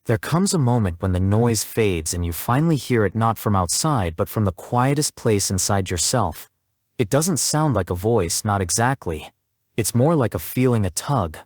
There comes a moment when the noise fades and you finally hear it not from outside but from the quietest place inside yourself. It doesn't sound like a voice, not exactly. It's more like a feeling, a tug.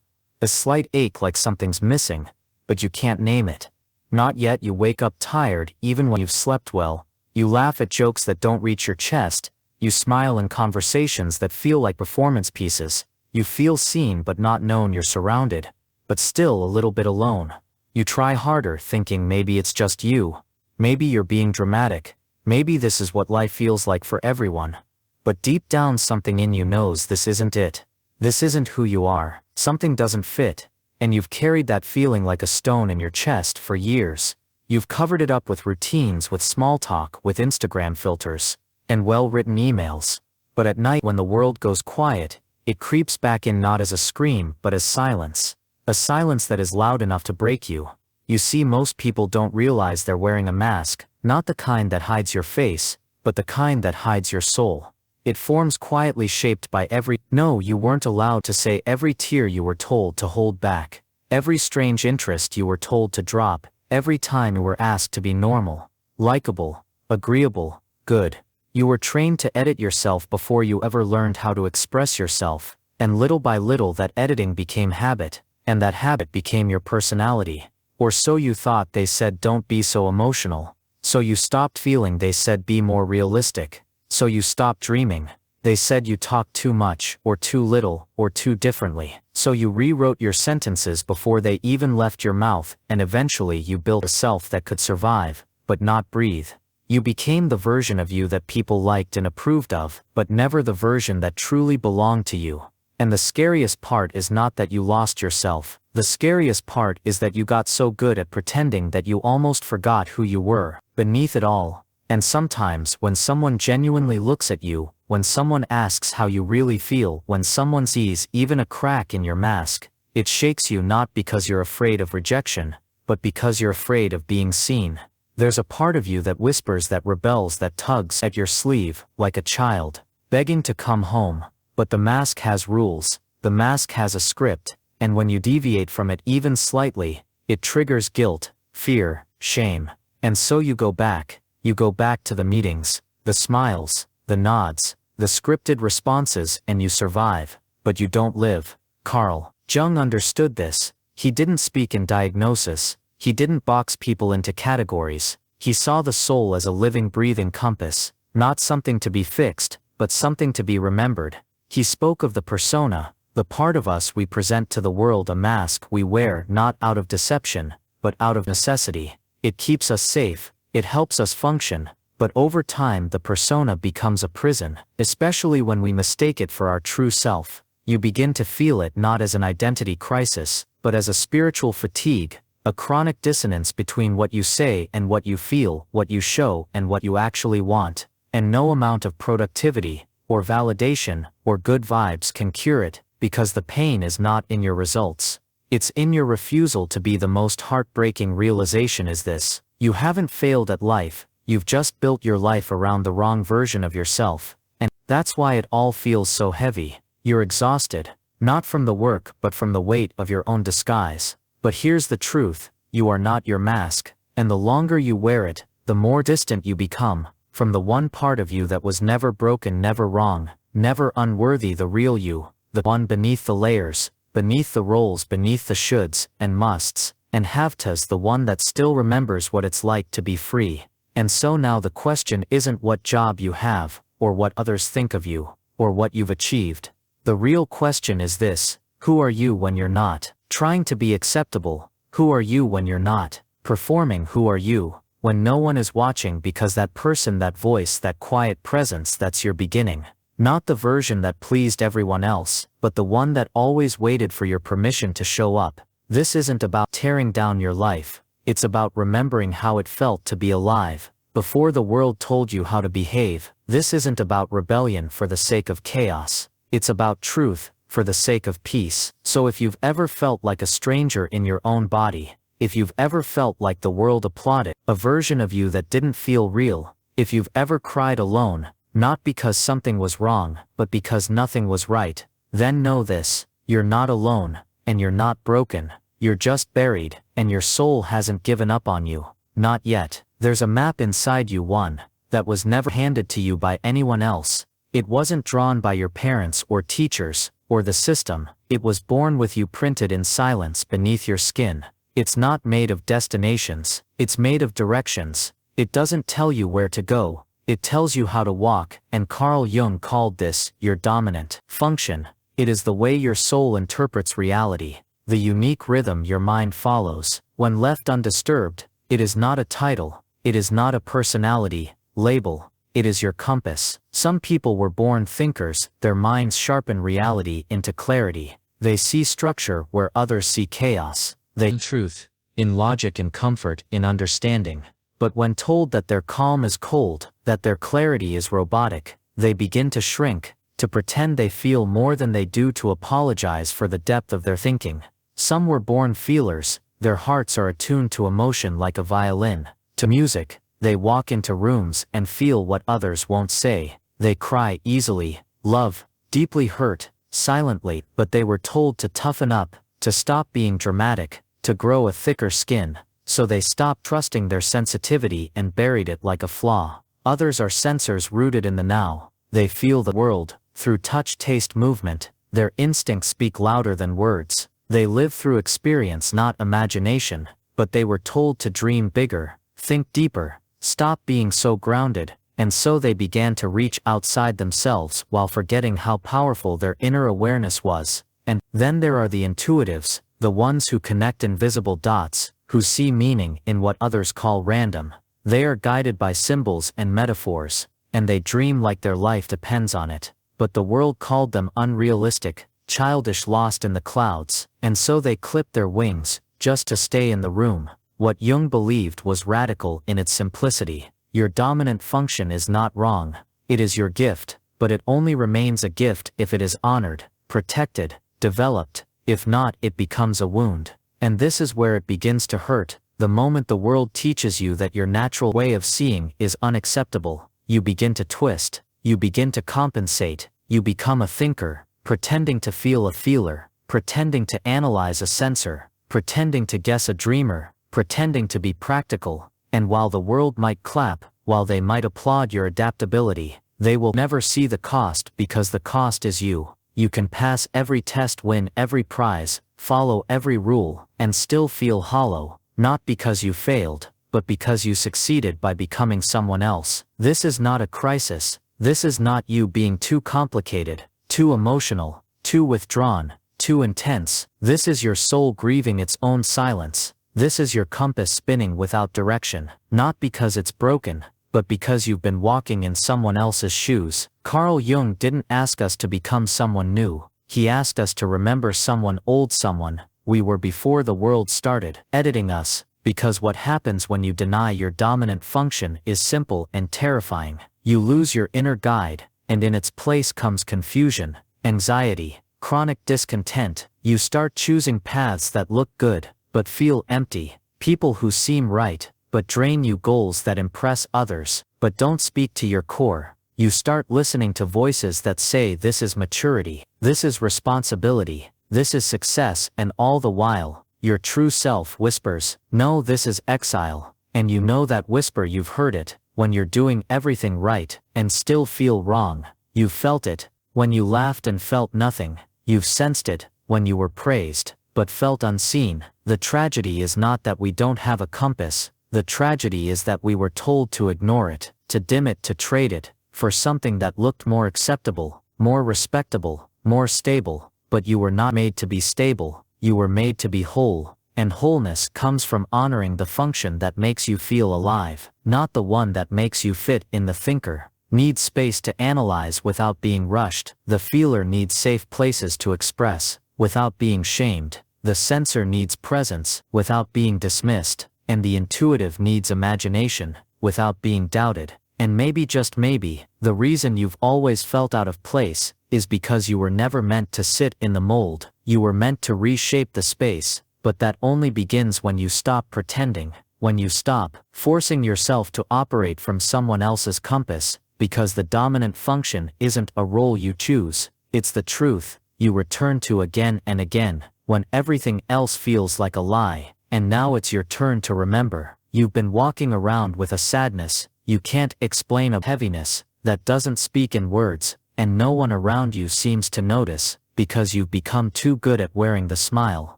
A slight ache, like something's missing, but you can't name it. Not yet. You wake up tired even when you've slept well. You laugh at jokes that don't reach your chest. You smile in conversations that feel like performance pieces. You feel seen but not known. You're surrounded, but still a little bit alone. You try harder, thinking maybe it's just you. Maybe you're being dramatic. Maybe this is what life feels like for everyone. But deep down something in you knows this isn't it. This isn't who you are. Something doesn't fit. And you've carried that feeling like a stone in your chest for years. You've covered it up with routines, with small talk, with Instagram filters, and well-written emails. But at night when the world goes quiet, it creeps back in, not as a scream but as silence. A silence that is loud enough to break you. You see, most people don't realize they're wearing a mask, not the kind that hides your face, but the kind that hides your soul. It forms quietly, shaped by every no you weren't allowed to say, every tear you were told to hold back, every strange interest you were told to drop, every time you were asked to be normal, likable, agreeable, good. You were trained to edit yourself before you ever learned how to express yourself, and little by little that editing became habit, and that habit became your personality. Or so you thought. They said don't be so emotional. So you stopped feeling. They said be more realistic. So you stopped dreaming. They said you talk too much, or too little, or too differently. So you rewrote your sentences before they even left your mouth, and eventually you built a self that could survive, but not breathe. You became the version of you that people liked and approved of, but never the version that truly belonged to you. And the scariest part is not that you lost yourself. The scariest part is that you got so good at pretending that you almost forgot who you were beneath it all. And sometimes when someone genuinely looks at you, when someone asks how you really feel, when someone sees even a crack in your mask, it shakes you, not because you're afraid of rejection, but because you're afraid of being seen. There's a part of you that whispers, that rebels, that tugs at your sleeve, like a child, begging to come home. But the mask has rules, the mask has a script, and when you deviate from it even slightly, it triggers guilt, fear, shame. And so you go back to the meetings, the smiles, the nods, the scripted responses, and you survive, but you don't live. Carl Jung understood this. He didn't speak in diagnosis, he didn't box people into categories. He saw the soul as a living, breathing compass, not something to be fixed, but something to be remembered. He spoke of the persona, the part of us we present to the world, a mask we wear not out of deception, but out of necessity. It keeps us safe, it helps us function, but over time the persona becomes a prison, especially when we mistake it for our true self. You begin to feel it not as an identity crisis, but as a spiritual fatigue, a chronic dissonance between what you say and what you feel, what you show and what you actually want, and no amount of productivity, or validation, or good vibes can cure it, because the pain is not in your results. It's in your refusal to be. The most heartbreaking realization is this: you haven't failed at life, you've just built your life around the wrong version of yourself. And that's why it all feels so heavy. You're exhausted, not from the work but from the weight of your own disguise. But here's the truth: you are not your mask, and the longer you wear it, the more distant you become from the one part of you that was never broken, never wrong, never unworthy, the real you, the one beneath the layers, beneath the roles, beneath the shoulds and musts and have-tos, the one that still remembers what it's like to be free. And so now the question isn't what job you have, or what others think of you, or what you've achieved. The real question is this: who are you when you're not trying to be acceptable? Who are you when you're not performing? Who are you when no one is watching? Because that person, that voice, that quiet presence, that's your beginning. Not the version that pleased everyone else, but the one that always waited for your permission to show up. This isn't about tearing down your life, it's about remembering how it felt to be alive, before the world told you how to behave. This isn't about rebellion for the sake of chaos, it's about truth, for the sake of peace. So if you've ever felt like a stranger in your own body, if you've ever felt like the world applauded a version of you that didn't feel real, if you've ever cried alone, not because something was wrong, but because nothing was right, then know this: you're not alone, and you're not broken, you're just buried, and your soul hasn't given up on you. Not yet. There's a map inside you, one that was never handed to you by anyone else. It wasn't drawn by your parents or teachers, or the system. It was born with you, printed in silence beneath your skin. It's not made of destinations, it's made of directions. It doesn't tell you where to go, it tells you how to walk, and Carl Jung called this your dominant function. It is the way your soul interprets reality, the unique rhythm your mind follows. When left undisturbed, it is not a title, it is not a personality label, it is your compass. Some people were born thinkers, their minds sharpen reality into clarity. They see structure where others see chaos. They in truth, in logic and comfort, in understanding. But when told that their calm is cold, that their clarity is robotic, they begin to shrink, to pretend they feel more than they do, to apologize for the depth of their thinking. Some were born feelers, their hearts are attuned to emotion like a violin, to music. They walk into rooms and feel what others won't say. They cry easily, love, deeply hurt, silently, but they were told to toughen up, to stop being dramatic, to grow a thicker skin, so they stopped trusting their sensitivity and buried it like a flaw. Others are sensors rooted in the now. They feel the world, through touch, taste, movement. Their instincts speak louder than words. They live through experience, not imagination, but they were told to dream bigger, think deeper, stop being so grounded, and so they began to reach outside themselves while forgetting how powerful their inner awareness was. And then there are the intuitives, the ones who connect invisible dots, who see meaning in what others call random. They are guided by symbols and metaphors, and they dream like their life depends on it. But the world called them unrealistic, childish, lost in the clouds, and so they clipped their wings, just to stay in the room. What Jung believed was radical in its simplicity. Your dominant function is not wrong. It is your gift, but it only remains a gift if it is honored, protected, developed. If not, it becomes a wound. And this is where it begins to hurt. The moment the world teaches you that your natural way of seeing is unacceptable, you begin to twist, you begin to compensate, you become a thinker, pretending to feel a feeler, pretending to analyze a sensor, pretending to guess a dreamer, pretending to be practical. And while the world might clap, while they might applaud your adaptability, they will never see the cost, because the cost is you. You can pass every test, win every prize, follow every rule, and still feel hollow, not because you failed, but because you succeeded by becoming someone else. This is not a crisis. This is not you being too complicated, too emotional, too withdrawn, too intense. This is your soul grieving its own silence. This is your compass spinning without direction, not because it's broken, but because you've been walking in someone else's shoes. Carl Jung didn't ask us to become someone new. He asked us to remember someone old, someone we were before the world started editing us, because what happens when you deny your dominant function is simple and terrifying. You lose your inner guide, and in its place comes confusion, anxiety, chronic discontent. You start choosing paths that look good, but feel empty, people who seem right, but drain you, goals that impress others, but don't speak to your core. You start listening to voices that say this is maturity, this is responsibility, this is success, and all the while, your true self whispers, no, this is exile. And you know that whisper, you've heard it, when you're doing everything right, and still feel wrong. You felt it, when you laughed and felt nothing. You've sensed it, when you were praised, but felt unseen. The tragedy is not that we don't have a compass, the tragedy is that we were told to ignore it, to dim it, to trade it, for something that looked more acceptable, more respectable, more stable. But you were not made to be stable, you were made to be whole, and wholeness comes from honoring the function that makes you feel alive, not the one that makes you fit in. The thinker needs space to analyze without being rushed, the feeler needs safe places to express, without being shamed, the sensor needs presence, without being dismissed, and the intuitive needs imagination, without being doubted. And maybe, just maybe, the reason you've always felt out of place is because you were never meant to sit in the mold. You were meant to reshape the space, but that only begins when you stop pretending, when you stop forcing yourself to operate from someone else's compass, because the dominant function isn't a role you choose, it's the truth you return to again and again. when everything else feels like a lie, and now it's your turn to remember. You've been walking around with a sadness you can't explain, a heaviness that doesn't speak in words, and no one around you seems to notice, because you've become too good at wearing the smile,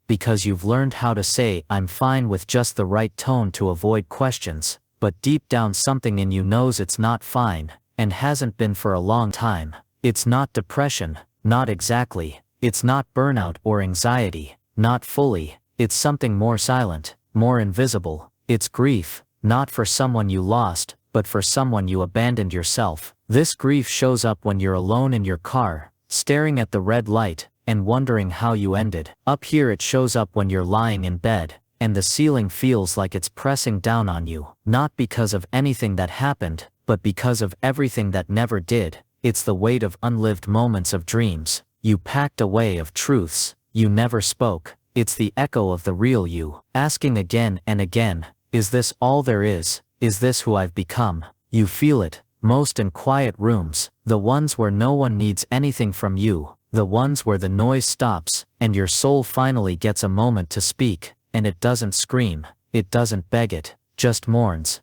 because you've learned how to say "I'm fine" with just the right tone to avoid questions, but deep down something in you knows it's not fine, and hasn't been for a long time. It's not depression, not exactly. It's not burnout or anxiety, not fully. It's something more silent, more invisible. It's grief, not for someone you lost, but for someone you abandoned yourself. This grief shows up when you're alone in your car, staring at the red light, and wondering how you ended. Up here it shows up when you're lying in bed, and the ceiling feels like it's pressing down on you. Not because of anything that happened, but because of everything that never did. It's the weight of unlived moments, of dreams you packed away, of truths you never spoke. It's the echo of the real you, asking again and again, is this all there is? Is this who I've become? You feel it, most in quiet rooms, the ones where no one needs anything from you, the ones where the noise stops, and your soul finally gets a moment to speak, and it doesn't scream, it doesn't beg, it just mourns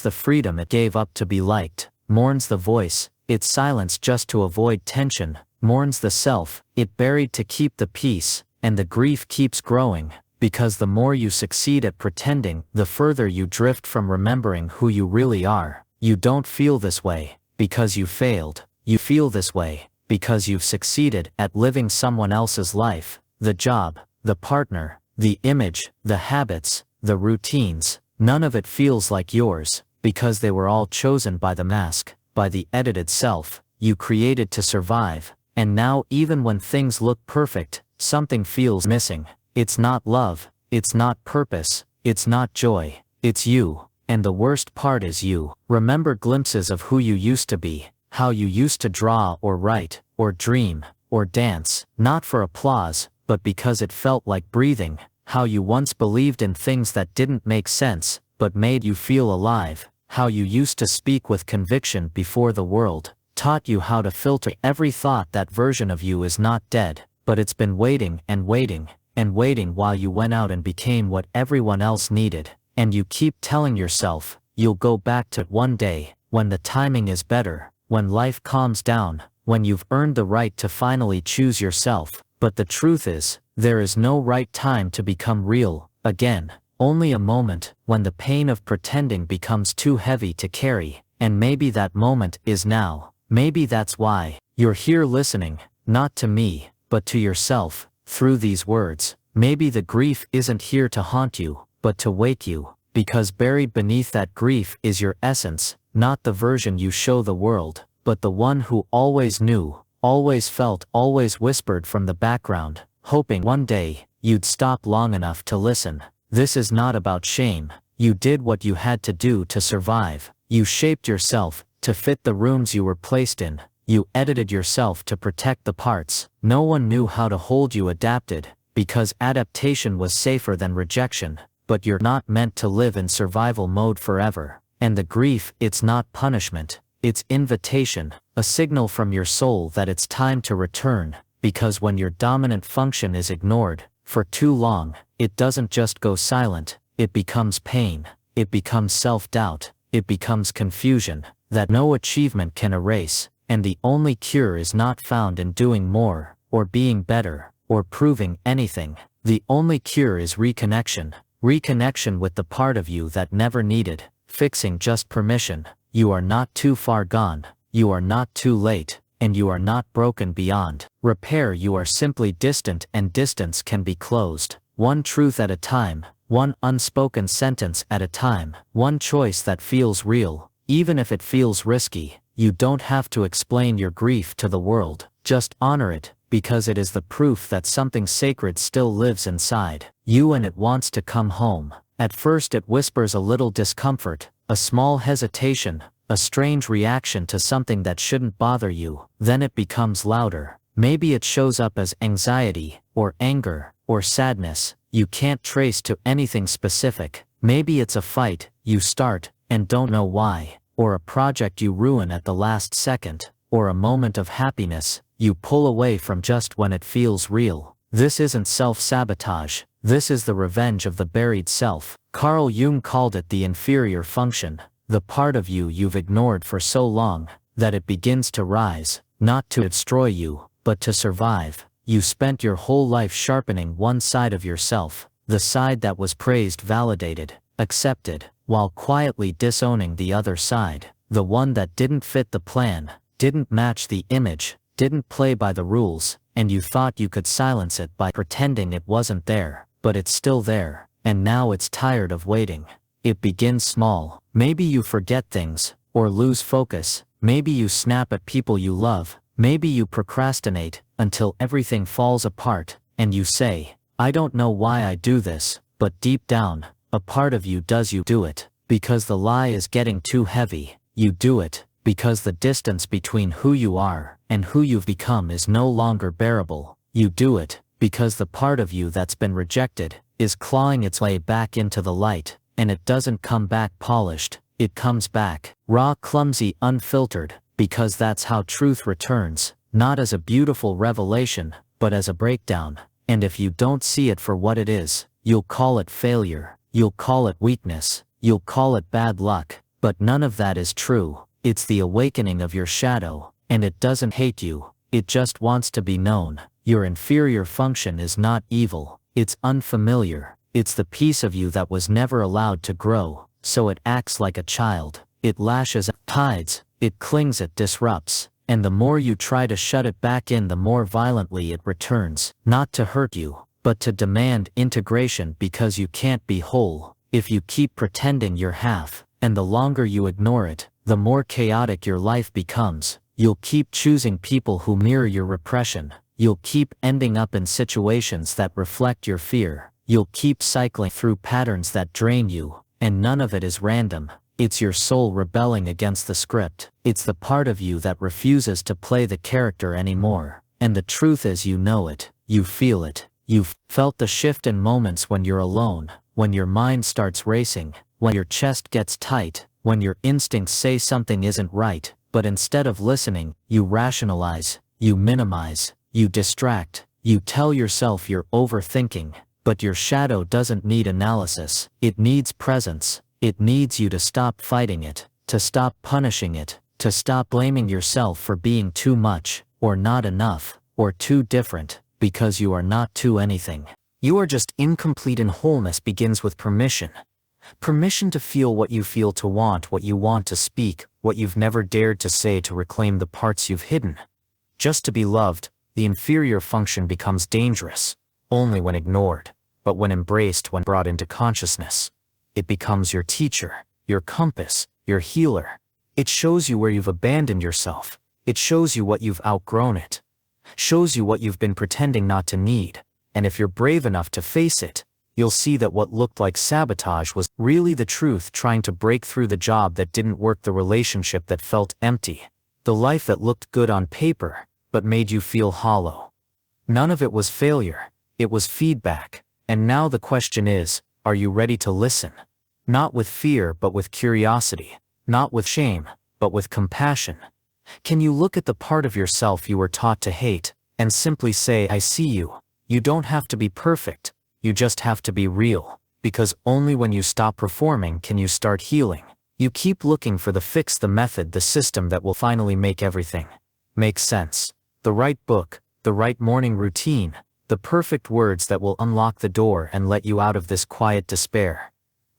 the freedom it gave up to be liked, mourns the voice it silenced just to avoid tension, mourns the self it buried to keep the peace. And the grief keeps growing, because the more you succeed at pretending, the further you drift from remembering who you really are. You don't feel this way because you failed. You feel this way because you've succeeded at living someone else's life. The job, the partner, the image, the habits, the routines. None of it feels like yours, because they were all chosen by the mask, by the edited self you created to survive. And now, even when things look perfect, something feels missing. It's not love, it's not purpose, it's not joy, it's you. And the worst part is you remember glimpses of who you used to be, how you used to draw or write, or dream, or dance, not for applause, but because it felt like breathing, how you once believed in things that didn't make sense, but made you feel alive, how you used to speak with conviction before the world taught you how to filter every thought. That version of you is not dead, but it's been waiting and waiting and waiting while you went out and became what everyone else needed. And you keep telling yourself, you'll go back to it one day, when the timing is better, when life calms down, when you've earned the right to finally choose yourself. But the truth is, there is no right time to become real again, only a moment when the pain of pretending becomes too heavy to carry. And maybe that moment is now. Maybe that's why you're here listening, not to me, but to yourself, through these words. Maybe the grief isn't here to haunt you, but to wake you, because buried beneath that grief is your essence, not the version you show the world, but the one who always knew, always felt, always whispered from the background, hoping one day you'd stop long enough to listen. This is not about shame. You did what you had to do to survive. You shaped yourself to fit the rooms you were placed in. You edited yourself to protect the parts no one knew how to hold. You adapted, because adaptation was safer than rejection. But you're not meant to live in survival mode forever. And the grief, it's not punishment, it's invitation, a signal from your soul that it's time to return. Because when your dominant function is ignored for too long, it doesn't just go silent, it becomes pain, it becomes self-doubt, it becomes confusion that no achievement can erase. And the only cure is not found in doing more, or being better, or proving anything. The only cure is reconnection. Reconnection with the part of you that never needed fixing, just permission. You are not too far gone, you are not too late, and you are not broken beyond repair. You are simply distant, and distance can be closed. One truth at a time, one unspoken sentence at a time, one choice that feels real, even if it feels risky. You don't have to explain your grief to the world, just honor it, because it is the proof that something sacred still lives inside you and it wants to come home. At first it whispers a little discomfort, a small hesitation, a strange reaction to something that shouldn't bother you. Then it becomes louder. Maybe it shows up as anxiety, or anger, or sadness you can't trace to anything specific. Maybe it's a fight you start and don't know why, or a project you ruin at the last second, or a moment of happiness you pull away from just when it feels real. This isn't self-sabotage, this is the revenge of the buried self. Carl Jung called it the inferior function, the part of you you've ignored for so long, that it begins to rise, not to destroy you, but to survive. You spent your whole life sharpening one side of yourself, the side that was praised, validated, accepted, while quietly disowning the other side, the one that didn't fit the plan, didn't match the image, didn't play by the rules, and you thought you could silence it by pretending it wasn't there, but it's still there, and now it's tired of waiting. It begins small. Maybe you forget things, or lose focus, maybe you snap at people you love, maybe you procrastinate, until everything falls apart, and you say, I don't know why I do this, but deep down, a part of you does. You do it, because the lie is getting too heavy. You do it, because the distance between who you are and who you've become is no longer bearable. You do it, because the part of you that's been rejected is clawing its way back into the light, and it doesn't come back polished, it comes back raw, clumsy, unfiltered, because that's how truth returns, not as a beautiful revelation, but as a breakdown. And if you don't see it for what it is, you'll call it failure, you'll call it weakness, you'll call it bad luck, but none of that is true. It's the awakening of your shadow, and it doesn't hate you, it just wants to be known. Your inferior function is not evil, it's unfamiliar, it's the piece of you that was never allowed to grow, so it acts like a child, it lashes, hides, it clings, it disrupts, and the more you try to shut it back in, the more violently it returns, not to hurt you, but to demand integration, because you can't be whole if you keep pretending you're half, and the longer you ignore it, the more chaotic your life becomes. You'll keep choosing people who mirror your repression. You'll keep ending up in situations that reflect your fear. You'll keep cycling through patterns that drain you, and none of it is random. It's your soul rebelling against the script. It's the part of you that refuses to play the character anymore. And the truth is, you know it, you feel it. You've felt the shift in moments when you're alone, when your mind starts racing, when your chest gets tight, when your instincts say something isn't right, but instead of listening, you rationalize, you minimize, you distract, you tell yourself you're overthinking, but your shadow doesn't need analysis, it needs presence, it needs you to stop fighting it, to stop punishing it, to stop blaming yourself for being too much, or not enough, or too different, because you are not too anything. You are just incomplete, and wholeness begins with permission. Permission to feel what you feel, to want what you want, to speak what you've never dared to say, to reclaim the parts you've hidden. Just to be loved. The inferior function becomes dangerous only when ignored, but when embraced, when brought into consciousness, it becomes your teacher, your compass, your healer. It shows you where you've abandoned yourself. It shows you what you've outgrown. It shows you what you've been pretending not to need. And if you're brave enough to face it, you'll see that what looked like sabotage was really the truth trying to break through, the job that didn't work, the relationship that felt empty, the life that looked good on paper, but made you feel hollow. None of it was failure, it was feedback. And now the question is, are you ready to listen? Not with fear, but with curiosity. Not with shame, but with compassion. Can you look at the part of yourself you were taught to hate, and simply say, I see you? You don't have to be perfect. You just have to be real, because only when you stop performing can you start healing. You keep looking for the fix, the method, the system that will finally make everything make sense. The right book, the right morning routine, the perfect words that will unlock the door and let you out of this quiet despair.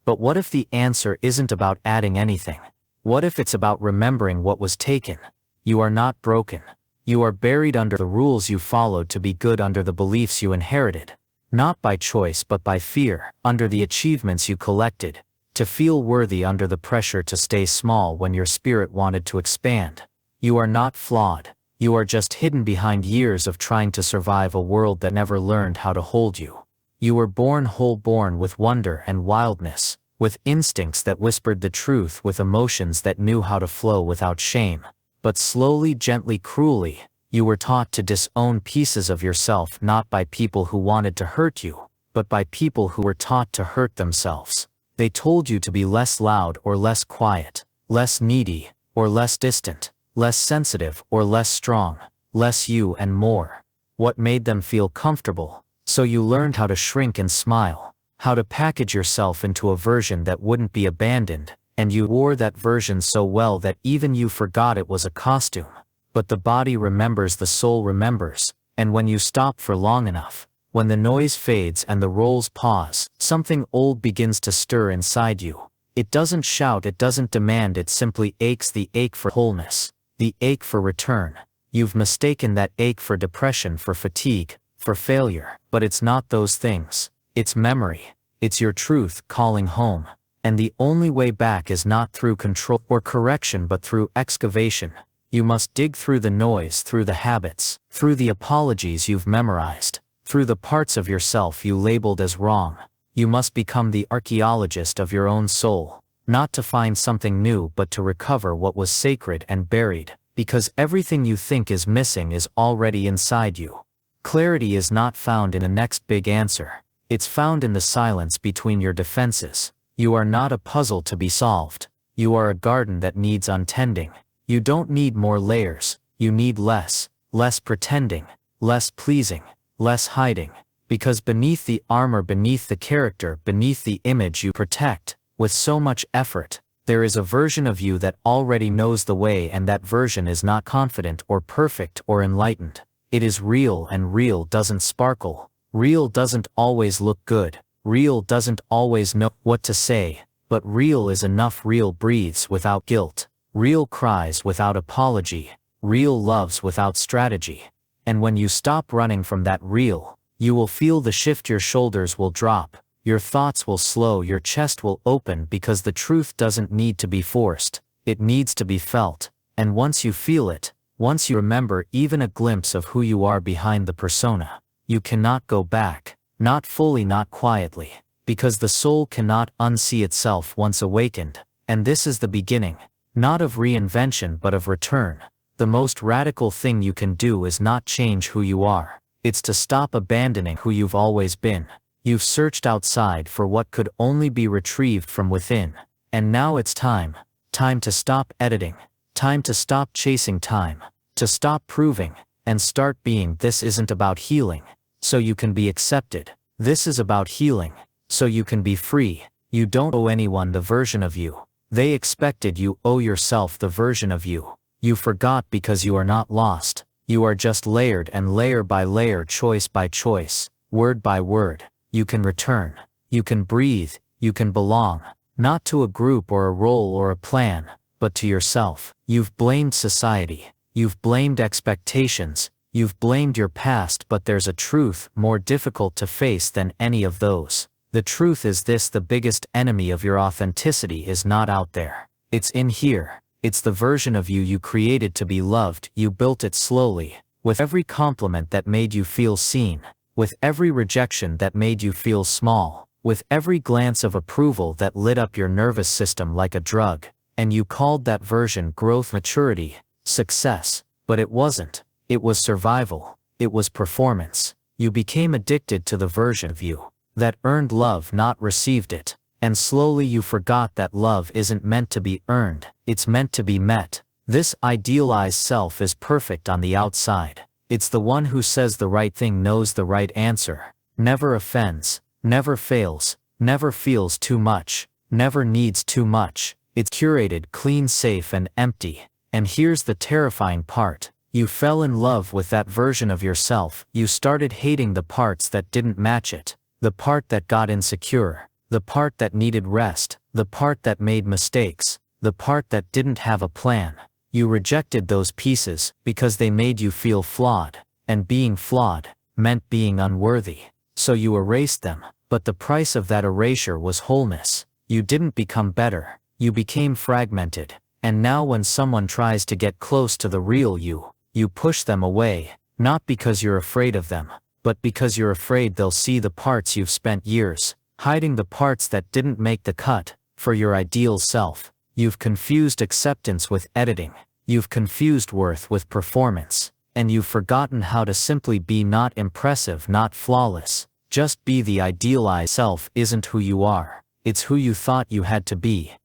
But what if the answer isn't about adding anything? What if it's about remembering what was taken? You are not broken. You are buried under the rules you followed to be good, under the beliefs you inherited. Not by choice but by fear, under the achievements you collected, to feel worthy, under the pressure to stay small when your spirit wanted to expand. You are not flawed, you are just hidden behind years of trying to survive a world that never learned how to hold you. You were born whole, born with wonder and wildness, with instincts that whispered the truth, with emotions that knew how to flow without shame. But slowly, gently, cruelly, you were taught to disown pieces of yourself, not by people who wanted to hurt you, but by people who were taught to hurt themselves. They told you to be less loud or less quiet, less needy or less distant, less sensitive or less strong, less you and more What made them feel comfortable? So you learned how to shrink and smile, how to package yourself into a version that wouldn't be abandoned, and you wore that version so well that even you forgot it was a costume. But the body remembers, the soul remembers, and when you stop for long enough, when the noise fades and the roles pause, something old begins to stir inside you. It doesn't shout, it doesn't demand, it simply aches, the ache for wholeness, the ache for return. You've mistaken that ache for depression, for fatigue, for failure, but it's not those things. It's memory. It's your truth calling home. And the only way back is not through control or correction but through excavation. You must dig through the noise, through the habits, through the apologies you've memorized, through the parts of yourself you labeled as wrong. You must become the archaeologist of your own soul, not to find something new but to recover what was sacred and buried, because everything you think is missing is already inside you. Clarity is not found in a next big answer. It's found in the silence between your defenses. You are not a puzzle to be solved. You are a garden that needs untending. You don't need more layers. You need less. Less pretending. Less pleasing. Less hiding. Because beneath the armor, beneath the character, beneath the image you protect, with so much effort, there is a version of you that already knows the way, and that version is not confident or perfect or enlightened. It is real, and real doesn't sparkle. Real doesn't always look good. Real doesn't always know what to say, but real is enough. Real breathes without guilt. Real cries without apology. Real loves without strategy. And when you stop running from that real, you will feel the shift. Your shoulders will drop. Your thoughts will slow. Your chest will open, because the truth doesn't need to be forced. It needs to be felt. And once you feel it, once you remember even a glimpse of who you are behind the persona, you cannot go back. Not fully, not quietly, because the soul cannot unsee itself once awakened, and this is the beginning, not of reinvention but of return. The most radical thing you can do is not change who you are, it's to stop abandoning who you've always been. You've searched outside for what could only be retrieved from within, and now it's time to stop editing, time to stop chasing time, to stop proving, and start being. This isn't about healing so you can be accepted. This is about healing so you can be free. You don't owe anyone the version of you they expected. You owe yourself the version of you you forgot, because you are not lost. You are just layered, and layer by layer, choice by choice, word by word, you can return. You can breathe. You can belong, not to a group or a role or a plan, but to yourself. You've blamed society. You've blamed expectations. You've blamed your past, but there's a truth more difficult to face than any of those. The truth is this: the biggest enemy of your authenticity is not out there. It's in here. It's the version of you you created to be loved. You built it slowly, with every compliment that made you feel seen, with every rejection that made you feel small, with every glance of approval that lit up your nervous system like a drug. And you called that version growth, maturity, success, but it wasn't. It was survival. It was performance. You became addicted to the version of you that earned love, not received it. And slowly you forgot that love isn't meant to be earned, it's meant to be met. This idealized self is perfect on the outside. It's the one who says the right thing, knows the right answer, never offends, never fails, never feels too much, never needs too much. It's curated, clean, safe, and empty. And here's the terrifying part. You fell in love with that version of yourself. You started hating the parts that didn't match it, the part that got insecure, the part that needed rest, the part that made mistakes, the part that didn't have a plan. You rejected those pieces because they made you feel flawed, and being flawed meant being unworthy. So you erased them, but the price of that erasure was wholeness. You didn't become better, you became fragmented. And now when someone tries to get close to the real you, you push them away, not because you're afraid of them, but because you're afraid they'll see the parts you've spent years hiding, the parts that didn't make the cut for your ideal self. You've confused acceptance with editing. You've confused worth with performance. And you've forgotten how to simply be. Not impressive, not flawless. Just be. The idealized self isn't who you are. It's who you thought you had to be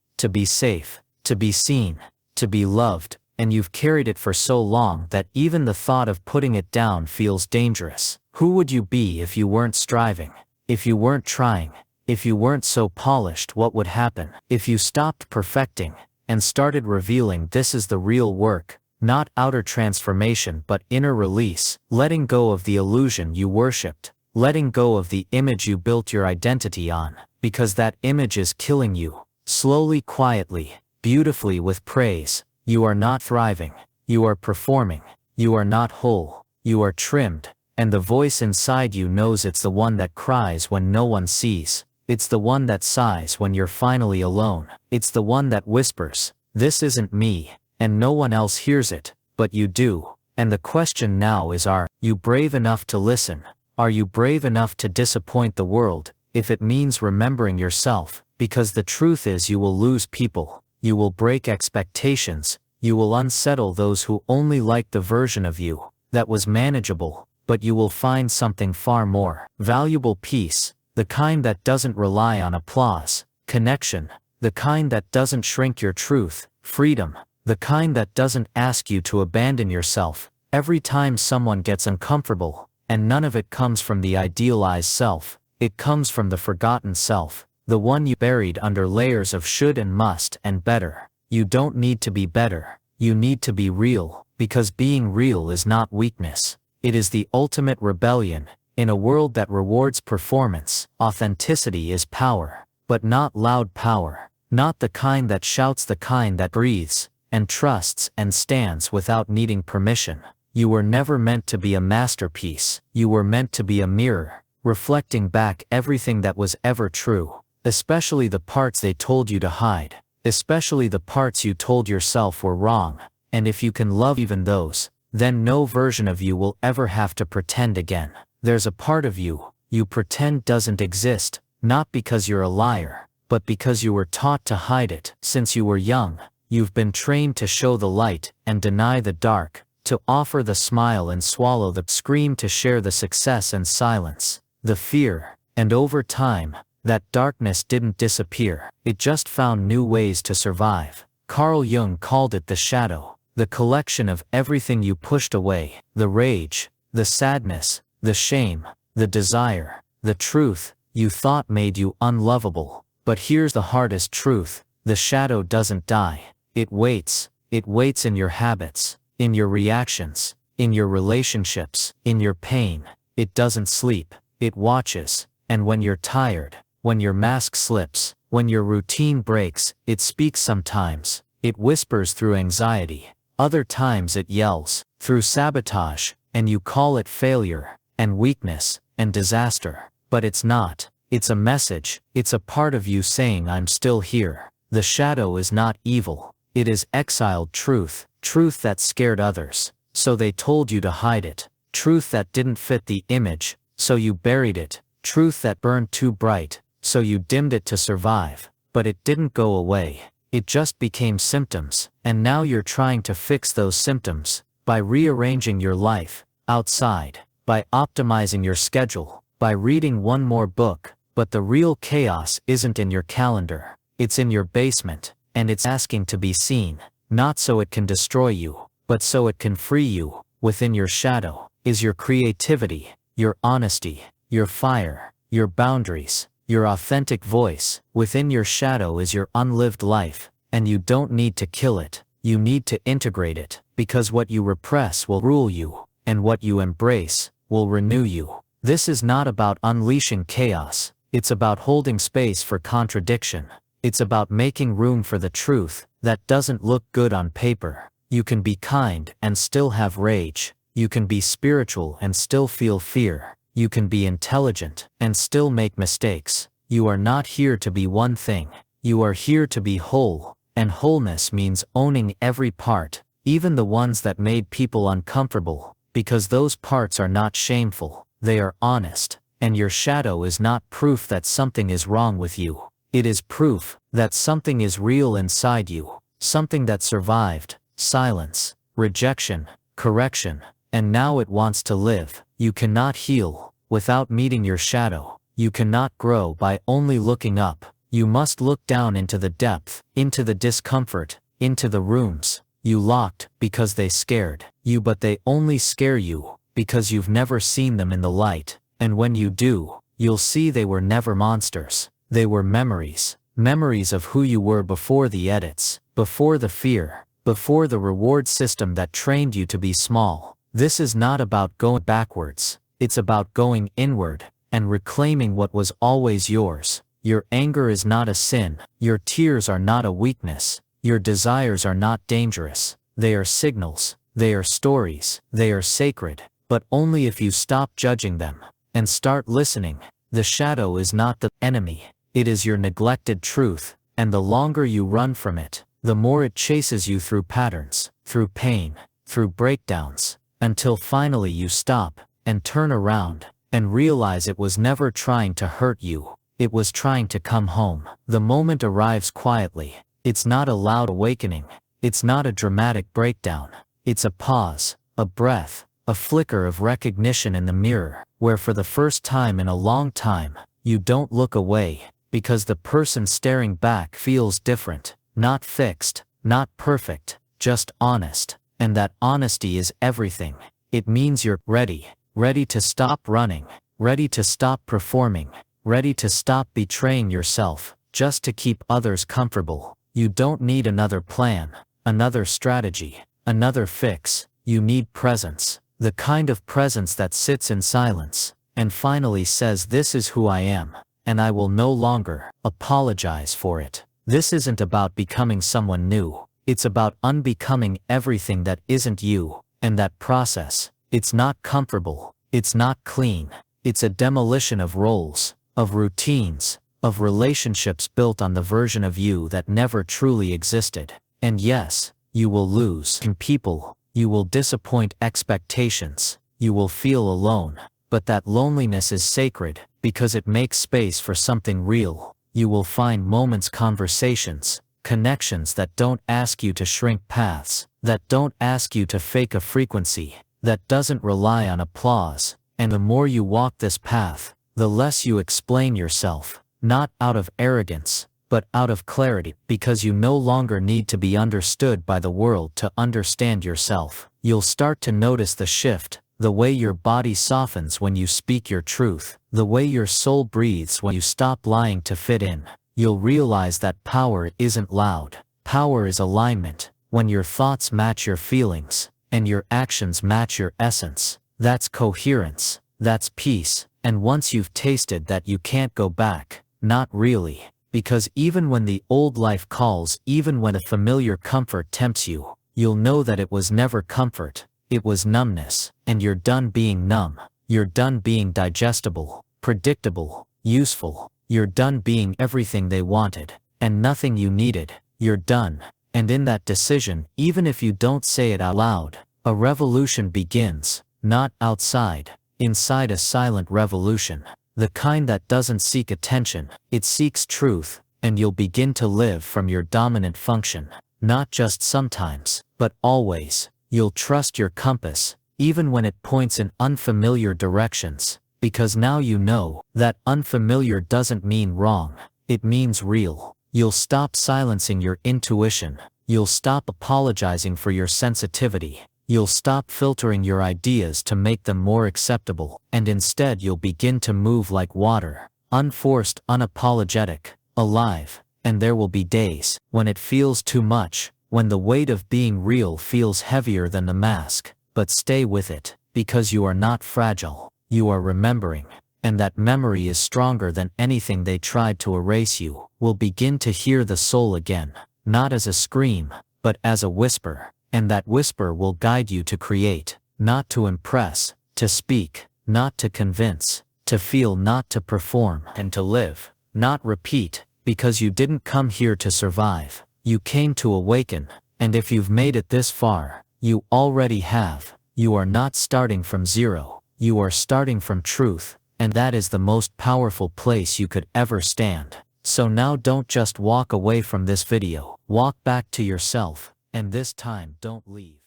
safe, to be seen, to be loved. and you've carried it for so long that even the thought of putting it down feels dangerous. Who would you be if you weren't striving? If you weren't trying? If you weren't so polished, what would happen? If you stopped perfecting and started revealing, this is the real work, not outer transformation but inner release, letting go of the illusion you worshipped, letting go of the image you built your identity on, because that image is killing you. Slowly, quietly, beautifully, with praise. You are not thriving. You are performing. You are not whole. You are trimmed. And the voice inside you knows it's the one that cries when no one sees. It's the one that sighs when you're finally alone. It's the one that whispers, "This isn't me," and no one else hears it, but you do. And the question now is, are you brave enough to listen? Are you brave enough to disappoint the world, if it means remembering yourself? Because the truth is, you will lose people, you will break expectations, you will unsettle those who only like the version of you that was manageable, but you will find something far more valuable: peace, the kind that doesn't rely on applause; connection, the kind that doesn't shrink your truth; freedom, the kind that doesn't ask you to abandon yourself every time someone gets uncomfortable. And none of it comes from the idealized self, it comes from the forgotten self, the one you buried under layers of should and must and better. You don't need to be better, you need to be real, because being real is not weakness. It is the ultimate rebellion. In a world that rewards performance, authenticity is power, but not loud power, not the kind that shouts, the kind that breathes, and trusts, and stands without needing permission. You were never meant to be a masterpiece, you were meant to be a mirror, reflecting back everything that was ever true, especially the parts they told you to hide, especially the parts you told yourself were wrong. And if you can love even those, then no version of you will ever have to pretend again. There's a part of you pretend doesn't exist, not because you're a liar, but because you were taught to hide it. Since you were young, you've been trained to show the light and deny the dark, to offer the smile and swallow the scream, to share the success and silence the fear. And over time, that darkness didn't disappear, it just found new ways to survive. Carl Jung called it the shadow, the collection of everything you pushed away, the rage, the sadness, the shame, the desire, the truth you thought made you unlovable. But here's the hardest truth: the shadow doesn't die. It waits in your habits, in your reactions, in your relationships, in your pain. It doesn't sleep, it watches. And when you're tired, when your mask slips, when your routine breaks, it speaks. Sometimes it whispers through anxiety, other times it yells through sabotage, and you call it failure and weakness and disaster. But it's not. It's a message. It's a part of you saying, "I'm still here." The shadow is not evil. It is exiled truth, truth that scared others, so they told you to hide it, truth that didn't fit the image, so you buried it, truth that burned too bright, so you dimmed it to survive. But it didn't go away, it just became symptoms, and now you're trying to fix those symptoms, by rearranging your life, outside, by optimizing your schedule, by reading one more book. But the real chaos isn't in your calendar, it's in your basement, and it's asking to be seen, not so it can destroy you, but so it can free you. Within your shadow is your creativity, your honesty, your fire, your boundaries, your authentic voice. Within your shadow is your unlived life, and you don't need to kill it, you need to integrate it, because what you repress will rule you, and what you embrace will renew you. This is not about unleashing chaos, it's about holding space for contradiction. It's about making room for the truth that doesn't look good on paper. You can be kind and still have rage. You can be spiritual and still feel fear. You can be intelligent and still make mistakes. You are not here to be one thing. You are here to be whole. And wholeness means owning every part, even the ones that made people uncomfortable, because those parts are not shameful, they are honest. And your shadow is not proof that something is wrong with you. It is proof that something is real inside you, something that survived silence, rejection, correction, and now it wants to live. You cannot heal without meeting your shadow. You cannot grow by only looking up. You must look down into the depth, into the discomfort, into the rooms You locked because they scared you, but they only scare you because you've never seen them in the light. And when you do, you'll see they were never monsters. They were memories. Memories of who you were before the edits, before the fear, before the reward system that trained you to be small. This is not about going backwards. It's about going inward and reclaiming what was always yours. Your anger is not a sin. Your tears are not a weakness. Your desires are not dangerous. They are signals. They are stories. They are sacred. But only if you stop judging them and start listening. The shadow is not the enemy. It is your neglected truth, and the longer you run from it, the more it chases you through patterns, through pain, through breakdowns, until finally you stop and turn around and realize it was never trying to hurt you. It was trying to come home. The moment arrives quietly. It's not a loud awakening. It's not a dramatic breakdown. It's a pause, a breath, a flicker of recognition in the mirror, where for the first time in a long time, you don't look away, because the person staring back feels different, not fixed, not perfect, just honest. And that honesty is everything. It means you're ready to stop running, ready to stop performing, ready to stop betraying yourself, just to keep others comfortable. You don't need another plan, another strategy, another fix. You need presence, the kind of presence that sits in silence, and finally says, this is who I am, and I will no longer apologize for it. This isn't about becoming someone new. It's about unbecoming everything that isn't you, and that process, it's not comfortable, it's not clean, it's a demolition of roles, of routines, of relationships built on the version of you that never truly existed. And yes, you will lose people, you will disappoint expectations, you will feel alone, but that loneliness is sacred, because it makes space for something real. You will find moments, conversations, connections that don't ask you to shrink paths, that don't ask you to fake a frequency, that doesn't rely on applause. And the more you walk this path, the less you explain yourself, not out of arrogance, but out of clarity, because you no longer need to be understood by the world to understand yourself. You'll start to notice the shift, the way your body softens when you speak your truth, the way your soul breathes when you stop lying to fit in. You'll realize that power isn't loud. Power is alignment. When your thoughts match your feelings, and your actions match your essence, that's coherence, that's peace. And once you've tasted that, you can't go back. Not really. Because even when the old life calls, even when a familiar comfort tempts you, you'll know that it was never comfort. It was numbness. And you're done being numb. You're done being digestible, predictable, useful. You're done being everything they wanted, and nothing you needed. You're done. And in that decision, even if you don't say it out loud, a revolution begins. Not outside, inside, a silent revolution. The kind that doesn't seek attention, it seeks truth, and you'll begin to live from your dominant function. Not just sometimes, but always. You'll trust your compass, even when it points in unfamiliar directions. Because now you know that unfamiliar doesn't mean wrong, it means real. You'll stop silencing your intuition. You'll stop apologizing for your sensitivity. You'll stop filtering your ideas to make them more acceptable, and instead you'll begin to move like water, unforced, unapologetic, alive. And there will be days when it feels too much, when the weight of being real feels heavier than the mask. But stay with it, because you are not fragile. You are remembering, and that memory is stronger than anything they tried to erase. You will begin to hear the soul again, not as a scream, but as a whisper, and that whisper will guide you to create, not to impress, to speak, not to convince, to feel, not to perform, and to live, not repeat, because you didn't come here to survive, you came to awaken. And if you've made it this far, you already have. You are not starting from zero. You are starting from truth, and that is the most powerful place you could ever stand. So now don't just walk away from this video, walk back to yourself, and this time don't leave.